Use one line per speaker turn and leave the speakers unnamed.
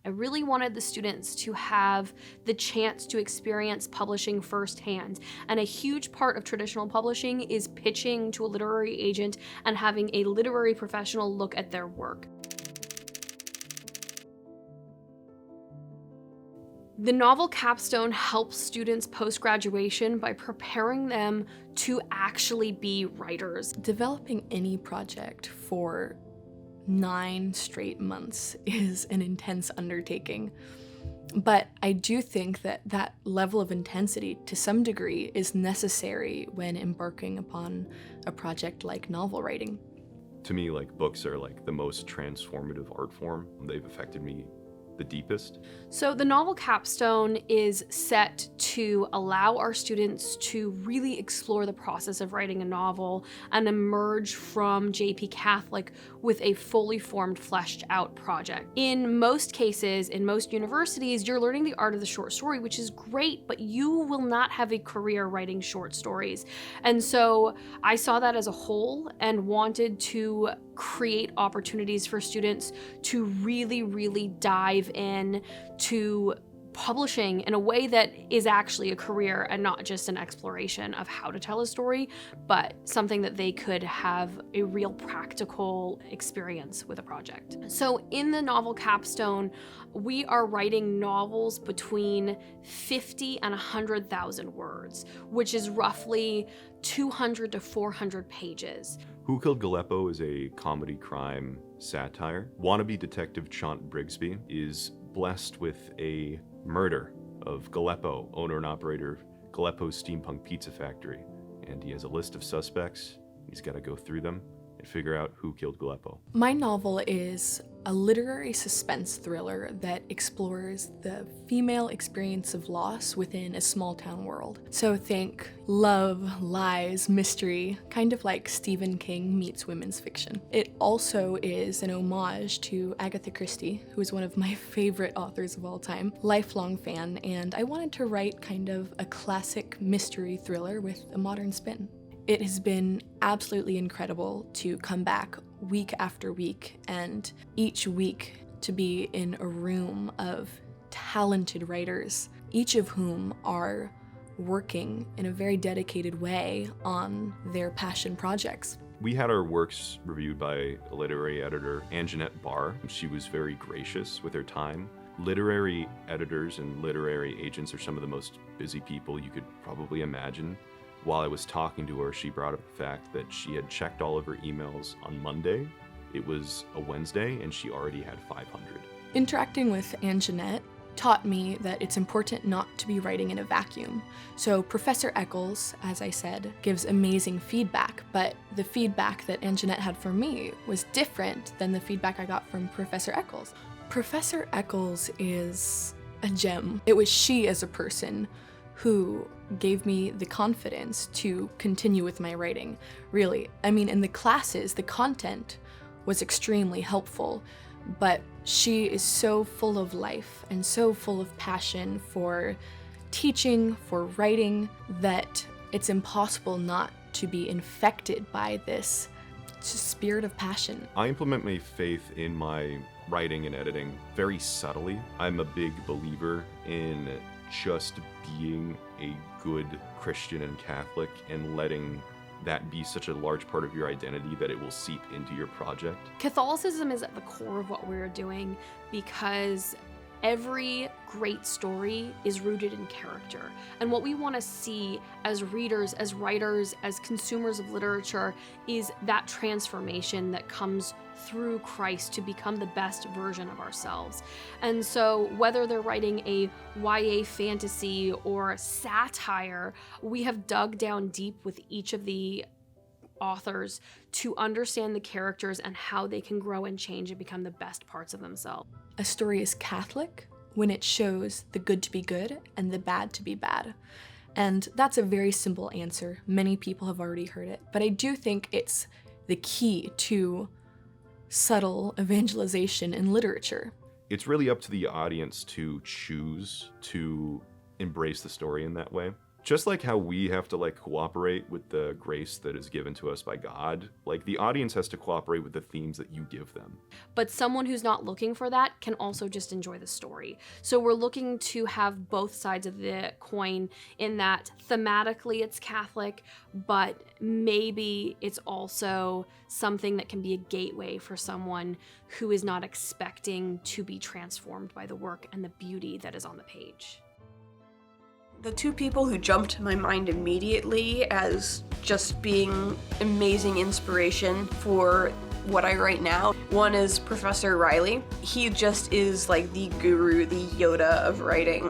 I really wanted the students to have the chance to experience publishing firsthand. And a huge part of traditional publishing is pitching to a literary agent and having a literary professional look at their work. The Novel Capstone helps students post-graduation by preparing them to actually be writers.
Developing any project for 9 straight months is an intense undertaking. But I do think that that level of intensity, to some degree, is necessary when embarking upon a project like novel writing.
To me, like, books are like the most transformative art form. They've affected me the deepest.
So the Novel Capstone is set to allow our students to really explore the process of writing a novel and emerge from JPCatholic with a fully formed, fleshed out project. In most cases, in most universities, you're learning the art of the short story, which is great, but you will not have a career writing short stories. And so I saw that as a whole and wanted to create opportunities for students to really dive in to publishing in a way that is actually a career and not just an exploration of how to tell a story, but something that they could have a real practical experience with a project. So in the Novel Capstone, we are writing novels between 50 and 100,000 words, which is roughly 200 to 400 pages.
Who Killed Galeppo is a comedy crime satire. Wannabe detective Chaunt Brigsby is blessed with a murder of Galeppo, owner and operator of Galeppo's Steampunk Pizza Factory. And he has a list of suspects. He's got to go through them and figure out who killed Galeppo.
My novel is a literary suspense thriller that explores the female experience of loss within a small town world. So think love, lies, mystery, kind of like Stephen King meets women's fiction. It also is an homage to Agatha Christie, who is one of my favorite authors of all time, lifelong fan, and I wanted to write kind of a classic mystery thriller with a modern spin. It has been absolutely incredible to come back week after week, and each week to be in a room of talented writers, each of whom are working in a very dedicated way on their passion projects.
We had our works reviewed by a literary editor, Anjanette Barr. She was very gracious with her time. Literary editors and literary agents are some of the most busy people you could probably imagine. While I was talking to her, she brought up the fact that she had checked all of her emails on Monday. It was a Wednesday, and she already had 500.
Interacting with Anjanette taught me that it's important not to be writing in a vacuum. So Professor Eccles, as I said, gives amazing feedback, but the feedback that Anjanette had for me was different than the feedback I got from Professor Eccles. Professor Eccles is a gem. It was she as a person who gave me the confidence to continue with my writing, really. I mean, in the classes, the content was extremely helpful, but she is so full of life and so full of passion for teaching, for writing, that it's impossible not to be infected by this spirit of passion.
I implement my faith in my writing and editing very subtly. I'm a big believer in just being a good Christian and Catholic and letting that be such a large part of your identity that it will seep into your project.
Catholicism is at the core of what we're doing because every great story is rooted in character. And what we want to see as readers, as writers, as consumers of literature is that transformation that comes through Christ to become the best version of ourselves. And so whether they're writing a YA fantasy or satire, we have dug down deep with each of the authors to understand the characters and how they can grow and change and become the best parts of themselves.
A story is Catholic when it shows the good to be good and the bad to be bad. And that's a very simple answer. Many people have already heard it, but I do think it's the key to subtle evangelization in literature.
It's really up to the audience to choose to embrace the story in that way. Just like how we have to like cooperate with the grace that is given to us by God, like the audience has to cooperate with the themes that you give them.
But someone who's not looking for that can also just enjoy the story. So we're looking to have both sides of the coin, in that thematically it's Catholic, but maybe it's also something that can be a gateway for someone who is not expecting to be transformed by the work and the beauty that is on the page.
The two people who jumped to my mind immediately as just being amazing inspiration for what I write now, one is Professor Riley. He just is like the guru, the Yoda of writing.